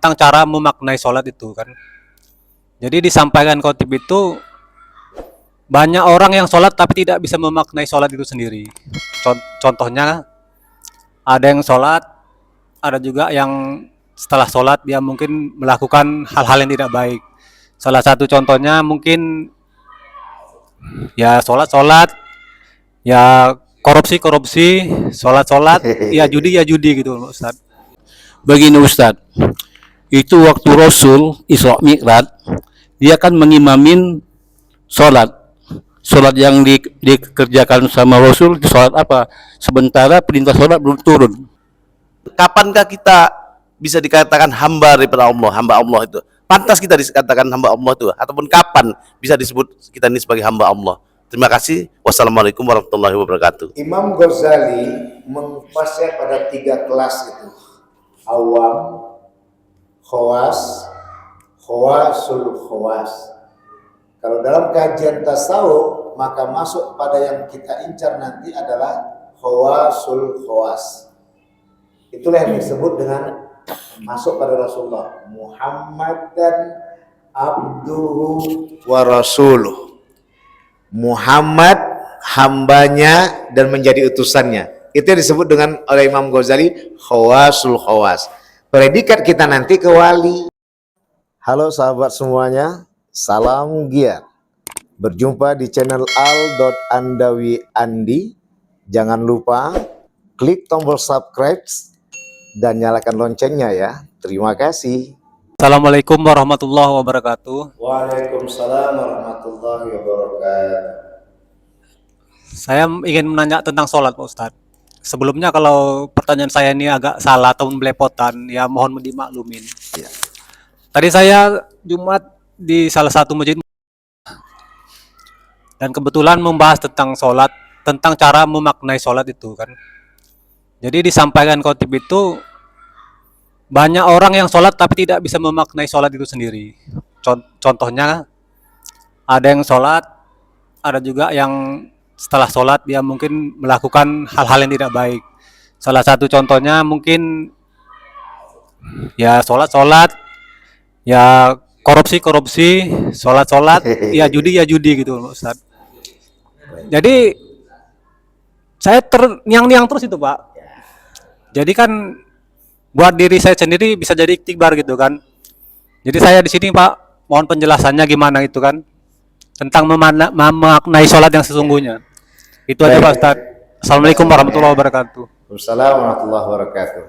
tentang cara memaknai sholat itu kan. Jadi disampaikan khotib itu banyak orang yang sholat tapi tidak bisa memaknai sholat itu sendiri. Contohnya ada yang sholat, ada juga yang setelah sholat dia mungkin melakukan hal-hal yang tidak baik. Salah satu contohnya mungkin ya sholat-sholat, ya korupsi-korupsi, sholat-sholat, ya judi gitu Ustaz. Begini Ustadz, itu waktu Rasul Isra Mi'raj, dia kan mengimamin sholat. Sholat yang dikerjakan sama Rasul, sholat apa? Sementara perintah sholat belum turun. Kapankah kita bisa dikatakan hamba daripada Allah, hamba Allah itu? Pantas kita dikatakan hamba Allah itu? Ataupun kapan bisa disebut kita ini sebagai hamba Allah? Terima kasih. Wassalamualaikum warahmatullahi wabarakatuh. Imam Ghazali mengupasnya pada 3 kelas itu: awam, khawas, khawasul khawas. Kalau dalam kajian tasawuf, maka masuk pada yang kita incar nanti adalah khawasul khawas. Itulah yang disebut dengan masuk pada Rasulullah, Muhammadan abduhu wa rasuluh. Muhammad hambanya dan menjadi utusannya. Itu yang disebut dengan oleh Imam Ghazali khawasul khawas. Predikat kita nanti ke wali. Halo sahabat semuanya, salam giat. Berjumpa di channel Al.Andawi Andi. Jangan lupa klik tombol subscribe dan nyalakan loncengnya ya. Terima kasih. Assalamualaikum warahmatullahi wabarakatuh. Waalaikumsalam warahmatullahi wabarakatuh. Saya ingin menanya tentang sholat Pak Ustadz. Sebelumnya kalau pertanyaan saya ini agak salah atau belepotan, ya mohon dimaklumin. Ya. Tadi saya Jumat di salah satu masjid dan kebetulan membahas tentang sholat, tentang cara memaknai sholat itu kan. Jadi disampaikan khotib itu banyak orang yang sholat tapi tidak bisa memaknai sholat itu sendiri. Contohnya ada yang sholat, ada juga yang setelah sholat dia mungkin melakukan hal-hal yang tidak baik. Salah satu contohnya mungkin ya sholat-sholat, ya korupsi-korupsi, sholat-sholat, ya judi gitu Ustaz. Jadi saya terniang-niang terus itu Pak. Jadi kan buat diri saya sendiri bisa jadi ikhtibar gitu kan. Jadi saya di sini Pak, mohon penjelasannya gimana itu kan tentang memaknai sholat yang sesungguhnya. Itu aja Pak Ustaz. Assalamualaikum warahmatullahi wabarakatuh. Waalaikumsalam warahmatullahi wabarakatuh.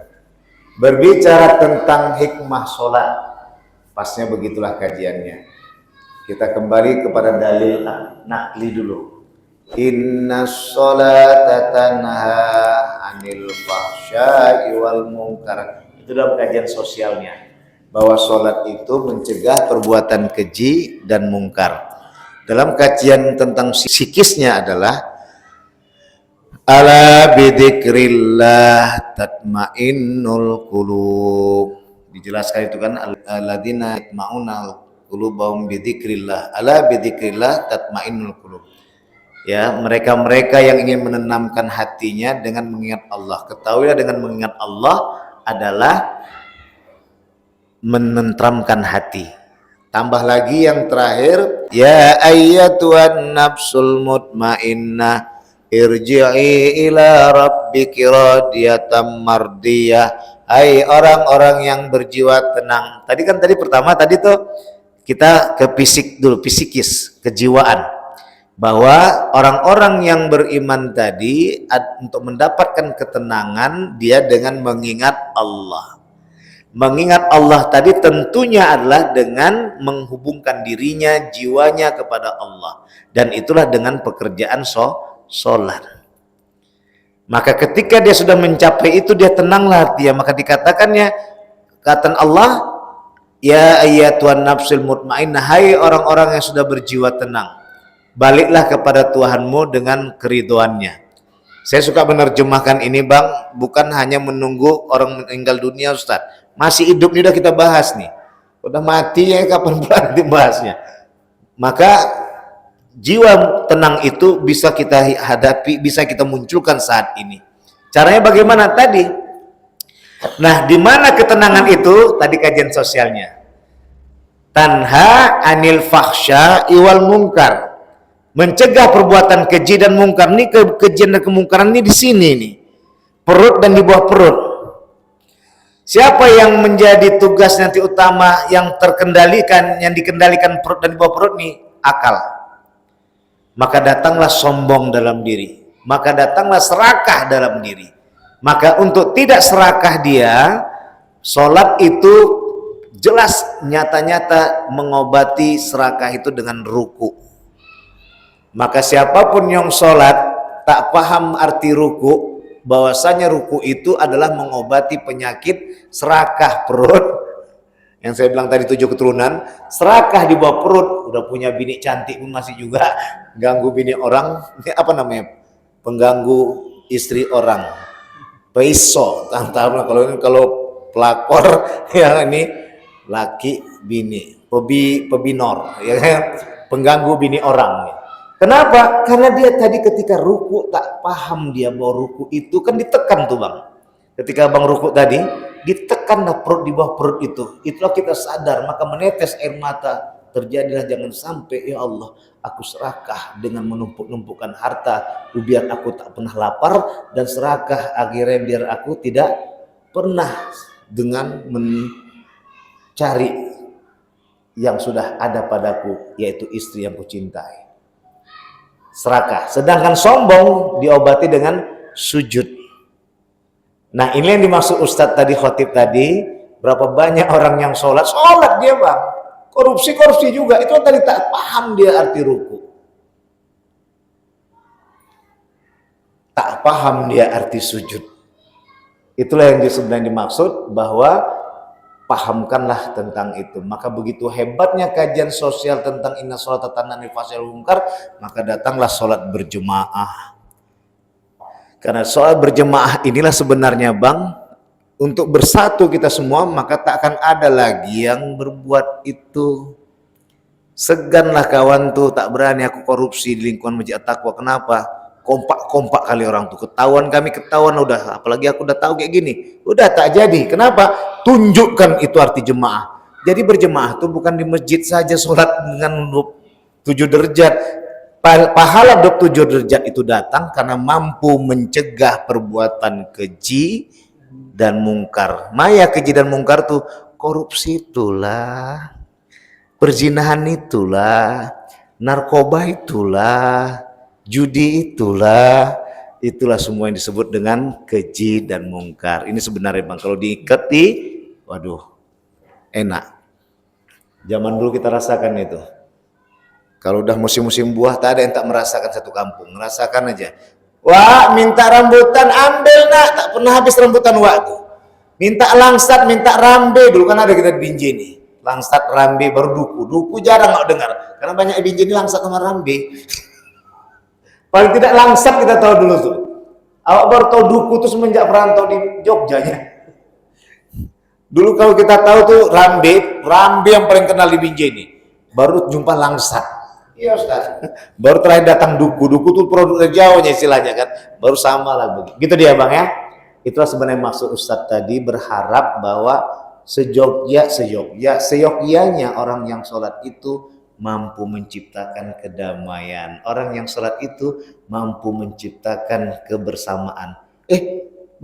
Berbicara tentang hikmah sholat, pasnya begitulah kajiannya. Kita kembali kepada dalil nakli dulu. Inna sholata tanha anil fahsya'i wal munkar. Itu dalam kajian sosialnya, bahwa sholat itu mencegah perbuatan keji dan mungkar. Dalam kajian tentang psikisnya adalah ala bidzikrillah tatmainnul qulub. Dijelaskan itu kan alladzina yatma'unal qulubahum bidzikrillah. Ala bidzikrillah tatmainnul qulub. Ya, mereka-mereka yang ingin menenangkan hatinya dengan mengingat Allah. Ketahuilah dengan mengingat Allah adalah menenteramkan hati. Tambah lagi yang terakhir, ya ayyatuhan nafsul mutmainnah irji'i ila rabbiki radiyatan mardiyah. Hai orang-orang yang berjiwa tenang. Tadi pertama tuh kita ke fisik dulu, psikis, kejiwaan. Bahwa orang-orang yang beriman tadi untuk mendapatkan ketenangan dia dengan mengingat Allah. Mengingat Allah tadi tentunya adalah dengan menghubungkan dirinya, jiwanya kepada Allah. Dan itulah dengan pekerjaan sholat. Maka ketika dia sudah mencapai itu, dia tenanglah dia. Maka dikatakannya, kata Allah, ya ayyatuhan nafsul mutmainnah, hai orang-orang yang sudah berjiwa tenang, baliklah kepada Tuhanmu dengan keriduannya. Saya suka menerjemahkan ini Bang, bukan hanya menunggu orang meninggal dunia Ustaz. Masih hidup ini udah kita bahas nih. Udah mati ya kapan pula dibahasnya. Maka jiwa tenang itu bisa kita hadapi, bisa kita munculkan saat ini. Caranya bagaimana tadi? Nah, di mana ketenangan itu? Tadi kajian sosialnya. Tanha anil fahsya iwal mungkar. Mencegah perbuatan keji dan mungkar. Ini kekejian dan kemungkaran ini di sini nih. Perut dan di bawah perut. Siapa yang menjadi tugas nanti utama yang terkendalikan, yang dikendalikan perut dan di bawah perut nih? Akal. Maka datanglah sombong dalam diri. Maka datanglah serakah dalam diri. Maka untuk tidak serakah dia, sholat itu jelas nyata-nyata mengobati serakah itu dengan ruku. Maka siapapun yang sholat tak paham arti ruku, bahwasanya ruku itu adalah mengobati penyakit serakah perut. Yang saya bilang tadi 7 keturunan, serakah di bawah perut, udah punya bini cantik pun masih juga ganggu bini orang. Ini apa namanya? Pengganggu istri orang. Peso, kalau pelakor ya ini laki bini, pebinor, ya kan? Pengganggu bini orang. Ya. Kenapa? Karena dia tadi ketika ruku tak paham dia bahwa ruku itu kan ditekan tuh bang. Ketika bang ruku tadi ditekanlah perut di bawah perut itu. Itulah kita sadar, maka menetes air mata. Terjadilah jangan sampai ya Allah aku serakah dengan menumpuk-numpukkan harta biar aku tak pernah lapar, dan serakah akhirnya biar aku tidak pernah dengan mencari yang sudah ada padaku, yaitu istri yang kucintai. Serakah. Sedangkan sombong diobati dengan sujud. Nah ini yang dimaksud Ustadz tadi, khotib tadi. Berapa banyak orang yang sholat dia bang, korupsi juga, itu tadi tak paham dia arti ruku, tak paham dia arti sujud. Itulah yang sebenarnya dimaksud, bahwa pahamkanlah tentang itu. Maka begitu hebatnya kajian sosial tentang inna sholata tanha 'anil fahsya'i wal munkar, maka datanglah sholat berjemaah. Karena sholat berjemaah inilah sebenarnya bang, untuk bersatu kita semua, maka tak akan ada lagi yang berbuat itu. Seganlah kawan tuh, tak berani aku korupsi di lingkungan Masjid At-Taqwa. Kenapa? Kompak-kompak kali orang tuh, ketahuan udah, apalagi aku udah tahu kayak gini, udah tak jadi. Kenapa? Tunjukkan itu arti jemaah. Jadi berjemaah tuh bukan di masjid saja sholat dengan 7 derajat. Pahala 27 derajat itu datang karena mampu mencegah perbuatan keji dan mungkar. Maya keji dan mungkar tuh, korupsi itulah, perzinahan itulah, narkoba itulah, judi itulah semua yang disebut dengan keji dan mungkar. Ini sebenarnya bang, kalau diikati, waduh, enak. Zaman dulu kita rasakan itu. Kalau udah musim-musim buah, tak ada yang tak merasakan satu kampung. Merasakan aja. Wah, minta rambutan, ambil nak. Tak pernah habis rambutan waktu. Minta langsat, minta rambe. Dulu kan ada kita di Binjai nih. Langsat, rambe, baru duku. Duku jarang nggak dengar. Karena banyak di Binjai ini langsat sama rambe. Paling tidak langsat kita tahu dulu tuh. Awak baru tahu duku tuh semenjak perantau di Jogjanya. Dulu kalau kita tahu tuh rambe yang paling kenal di Binjai ini. Baru jumpa langsat. Iya Ustaz. Baru terakhir datang duku tuh produk dari Jawanya istilahnya kan. Baru sama lah begitu. Gitu dia bang ya. Itulah sebenarnya maksud Ustaz tadi, berharap bahwa seyogyanya orang yang sholat itu mampu menciptakan kedamaian. Orang yang sholat itu mampu menciptakan kebersamaan.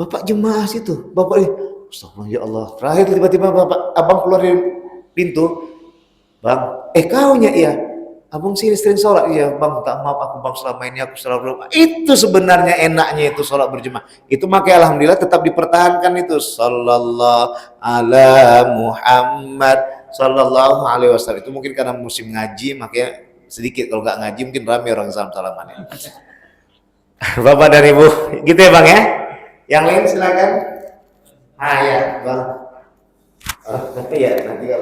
Bapak jemaah situ, bapak astagfirullah ya Allah. Terakhir tiba-tiba bapak, abang keluar dari pintu, bang, kaunya iya. Abang sini sering sholat, iya bang, tak maaf aku bang selama ini aku selalu. Itu sebenarnya enaknya itu sholat berjemaah. Itu makanya alhamdulillah tetap dipertahankan itu. Sallallahu ala Muhammad sallallahu alaihi wasallam. Itu mungkin karena musim ngaji makanya sedikit, kalau nggak ngaji mungkin ramai orang salam-salaman. Bapak dan Ibu, gitu ya bang ya. Yang lain silakan. Ya bang. Iya nanti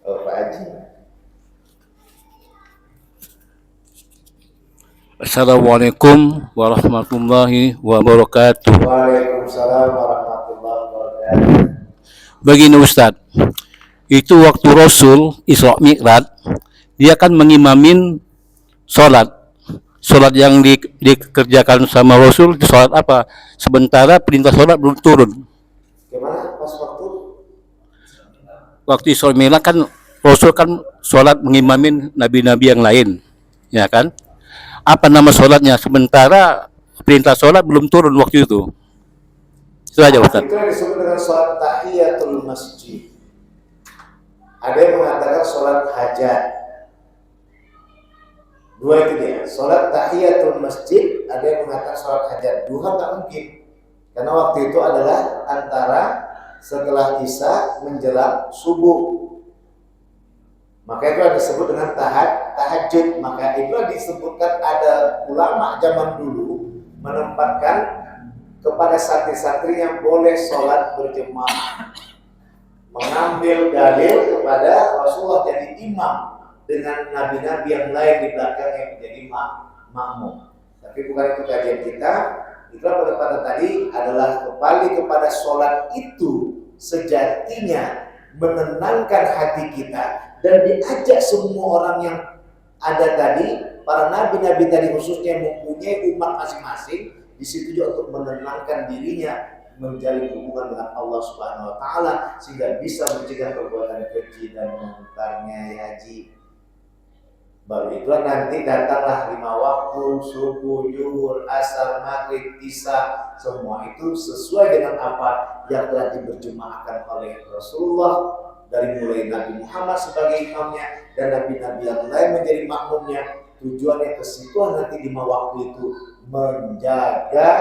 kalau Pak Haji. Assalamualaikum warahmatullahi wabarakatuh. Waalaikumsalam warahmatullahi wabarakatuh. Begini Ustadz, itu waktu Rasul Isra Mi'raj, dia kan mengimamin sholat sholat yang dikerjakan sama Rasul itu sholat apa? Sementara perintah sholat belum turun. Gimana pas waktu? Waktu Isra Mi'raj kan Rasul kan sholat mengimamin nabi-nabi yang lain, ya kan? Apa nama sholatnya? Sementara perintah sholat belum turun waktu itu. Itu aja Ustaz. Itu yang disebut dengan sholat tahiyatul masjid. Ada yang mengatakan sholat hajat. Dua itu dia. Sholat tahiyatul masjid, ada yang mengatakan sholat hajat. Duha tak mungkin. Karena waktu itu adalah antara setelah Isya menjelang subuh. Maka itu disebut dengan tahajud. Maka itu disebutkan ada ulama zaman dulu menempatkan kepada santri-santri yang boleh sholat berjemaah, mengambil dalil kepada Rasulullah jadi imam dengan nabi-nabi yang lain di belakang yang menjadi makmum. Tapi bukan itu kajian kita. Itulah pada tadi adalah kembali kepada sholat itu sejatinya menenangkan hati kita dan diajak semua orang yang ada tadi, para nabi-nabi tadi khususnya yang mempunyai umat masing-masing, di situ juga untuk menenangkan dirinya, menjalin hubungan dengan Allah Subhanahu wa taala sehingga bisa mencegah perbuatan keji dan mungkarnya ya Haji. Baru itulah nanti datanglah 5 waktu, subuh, zuhur, asar, maghrib, isya, semua itu sesuai dengan apa yang telah diberjemaahkan oleh Rasulullah dari mulai Nabi Muhammad sebagai imamnya dan nabi-nabi yang lain menjadi makmumnya. Tujuannya ke situ nanti 5 waktu itu menjaga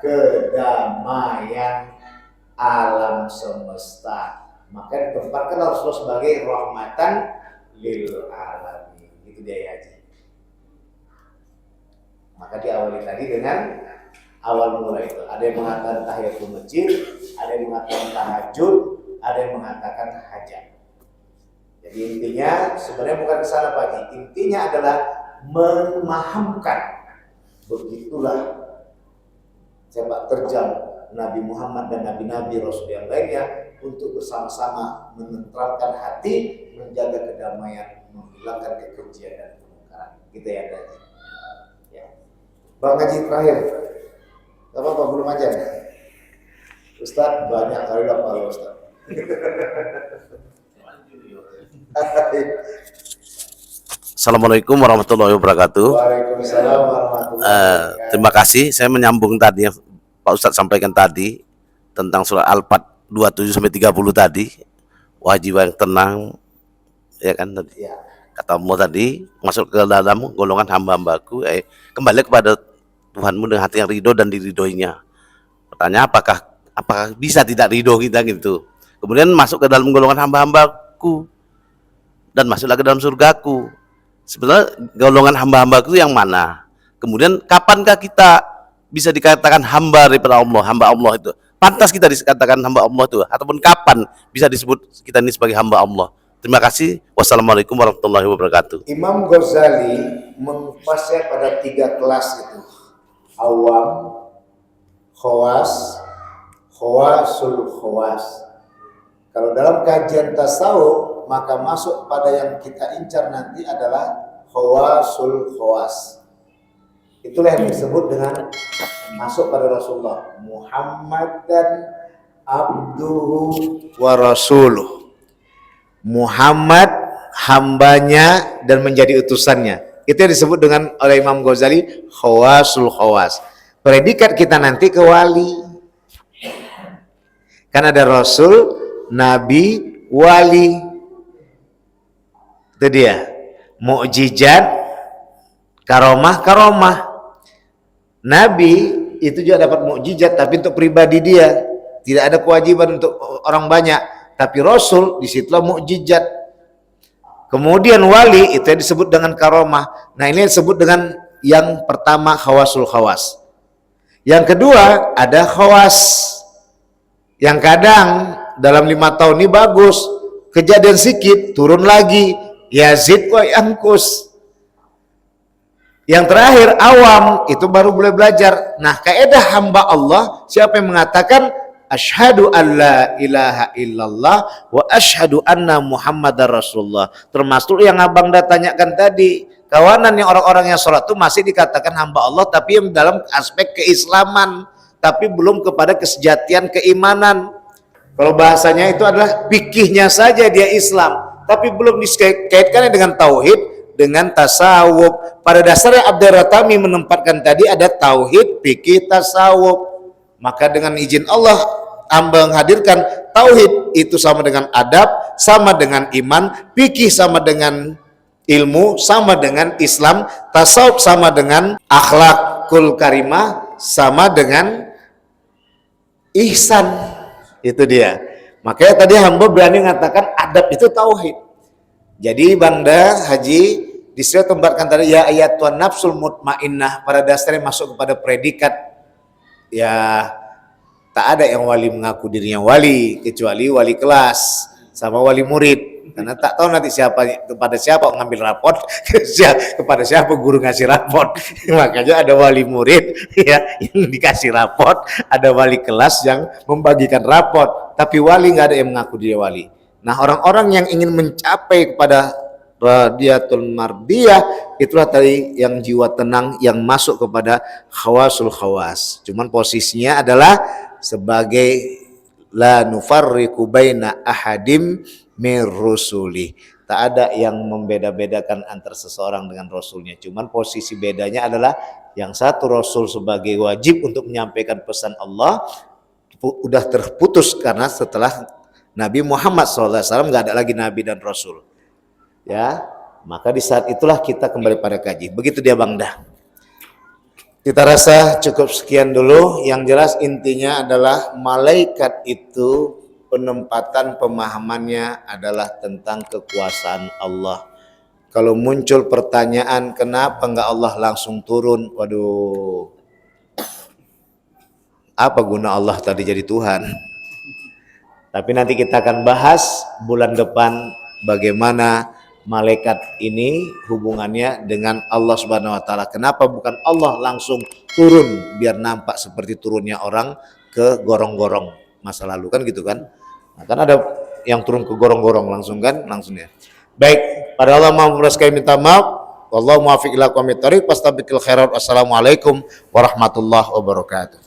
kedamaian alam semesta. Maka ditempatkan Rasulullah sebagai rahmatan lil alamin. Itu dia ya Haji. Maka diawali tadi dengan awal mula itu. Ada yang mengatakan tahiyatul masjid, ada yang mengatakan tahajud, ada yang mengatakan hajat. Jadi intinya sebenarnya bukan ke sana Pak Haji. Intinya adalah memahamkan. Begitulah sepak terjang Nabi Muhammad dan nabi-nabi Rasul yang lainnya untuk bersama-sama menenteramkan hati, menjaga kedamaian, menghilangkan kekejian dan kemungkaran. Kita ya Haji. Ya. Bang Haji terakhir. Apa belum aja? Ustaz banyak kali lah Pak Ustaz. Assalamualaikum warahmatullahi wabarakatuh. Waalaikumsalam warahmatullahi wabarakatuh. Terima kasih. Saya menyambung tadi yang Pak Ustadz sampaikan tadi tentang surat Al-Fat 27 sampai 30 tadi. Wajib yang tenang, ya kan tadi. Ya. Kata Allah tadi masuk ke dalam golongan hamba-hambaku, kembali kepada Tuhanmu dengan hati yang ridho dan diridhoinya. Pertanyaan apakah bisa tidak ridho kita gitu. Kemudian masuk ke dalam golongan hamba-hambaku dan masuklah ke dalam surgaku. Sebenarnya golongan hamba-hamba itu yang mana? Kemudian kapankah kita bisa dikatakan hamba daripada Allah, hamba Allah itu? Pantas kita dikatakan hamba Allah itu? Ataupun kapan bisa disebut kita ini sebagai hamba Allah? Terima kasih. Wassalamualaikum warahmatullahi wabarakatuh. Imam Ghazali mengupasnya pada 3 kelas itu. Awam, khawas, khawasul khawas. Kalau dalam kajian tasawuf maka masuk pada yang kita incar nanti adalah khawasul khawas. Itulah yang disebut dengan masuk pada Rasulullah. Muhammadan abduhu wa rasuluh. Muhammad hambanya dan menjadi utusannya. Itu yang disebut dengan oleh Imam Ghazali khawasul khawas. Predikat kita nanti ke wali. Kan ada Rasul, Nabi, wali. Itu dia, mukjizat, karomah. Nabi itu juga dapat mukjizat, tapi untuk pribadi dia, tidak ada kewajiban untuk orang banyak. Tapi Rasul disitulah mukjizat. Kemudian wali itu yang disebut dengan karomah. Nah ini disebut dengan yang pertama khawasul khawas. Yang kedua ada khawas, yang kadang dalam 5 tahun ini bagus, kejadian sedikit turun lagi. Yazid wa yangkus. Yang terakhir awam, itu baru boleh belajar. Nah, kaidah hamba Allah, siapa yang mengatakan asyhadu alla ilaha illallah wa asyhadu anna muhammadar rasulullah, termasuk yang abang dah tanyakan tadi, kawanan yang orang-orang yang sholat itu masih dikatakan hamba Allah, tapi yang dalam aspek keislaman, tapi belum kepada kesejatian keimanan. Kalau bahasanya itu adalah fikihnya saja dia Islam, tapi belum dikaitkan dengan tauhid, dengan tasawuf. Pada dasarnya Abdul Ratami menempatkan tadi ada tauhid, fikih, tasawuf. Maka dengan izin Allah menghadirkan tauhid itu sama dengan adab, sama dengan iman, fikih sama dengan ilmu, sama dengan Islam, tasawuf sama dengan akhlakul karimah, sama dengan ihsan. Itu dia. Makanya tadi hamba berani mengatakan adab itu tauhid. Jadi Bangda Haji disitu tempatkan tadi ya ayatun nafsul mutmainnah, pada dasarnya masuk kepada predikat. Ya tak ada yang wali mengaku dirinya wali kecuali wali kelas sama wali murid, karena tak tahu nanti kepada siapa ngambil raport, kepada siapa guru ngasih raport. Makanya ada wali murid ya yang dikasih raport, ada wali kelas yang membagikan raport, tapi wali nggak ada yang mengaku dia wali. Nah, orang-orang yang ingin mencapai kepada radiatul mardiyah, itulah tadi yang jiwa tenang yang masuk kepada khawasul khawas. Cuman posisinya adalah sebagai la nufarriqu baina ahadim mir rusuli. Tak ada yang membeda-bedakan antara seseorang dengan rasulnya. Cuman posisi bedanya adalah yang satu rasul sebagai wajib untuk menyampaikan pesan Allah udah terputus karena setelah Nabi Muhammad SAW nggak ada lagi nabi dan rasul. Ya, maka di saat itulah kita kembali pada kaji. Begitu dia Bangda. Kita rasa cukup sekian dulu. Yang jelas intinya adalah malaikat itu penempatan pemahamannya adalah tentang kekuasaan Allah. Kalau muncul pertanyaan kenapa enggak Allah langsung turun, waduh, apa guna Allah tadi jadi Tuhan? Tapi nanti kita akan bahas bulan depan bagaimana malaikat ini hubungannya dengan Allah Subhanahu wa taala. Kenapa bukan Allah langsung turun biar nampak seperti turunnya orang ke gorong-gorong masa lalu kan gitu kan? Nah, kan ada yang turun ke gorong-gorong langsung kan? Langsung ya. Baik, pada Allah maha sekali minta maaf. Wallahu muwaffiq ila aqwamit thoriq. Fastabiqul khairat. Wassalamualaikum warahmatullahi wabarakatuh.